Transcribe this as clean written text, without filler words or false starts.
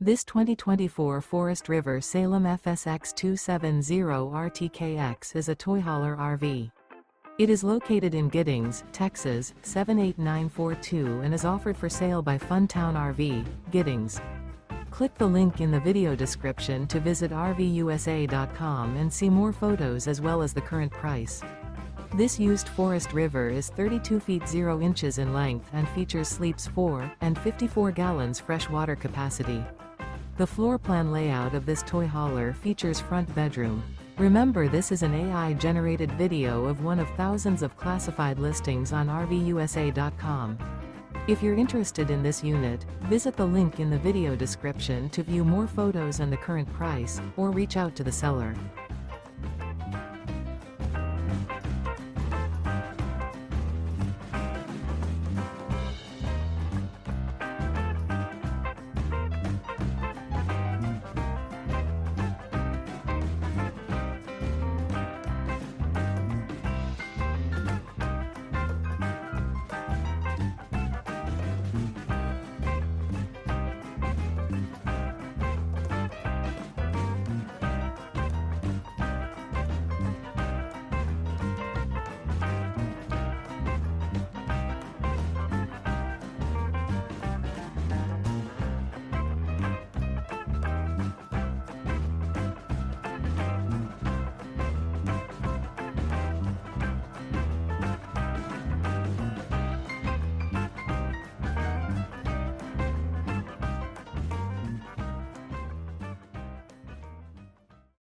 This 2024 Forest River Salem FSX 270 RTKX is a toy hauler RV. It is located in Giddings, Texas, 78942 and is offered for sale by Funtown RV, Giddings. Click the link in the video description to visit RVUSA.com and see more photos as well as the current price. This used Forest River is 32 feet 0 inches in length and features sleeps 4 and 54 gallons fresh water capacity. The floor plan layout of this toy hauler features front bedroom. Remember, this is an AI-generated video of one of thousands of classified listings on RVUSA.com. If you're interested in this unit, visit the link in the video description to view more photos and the current price, or reach out to the seller.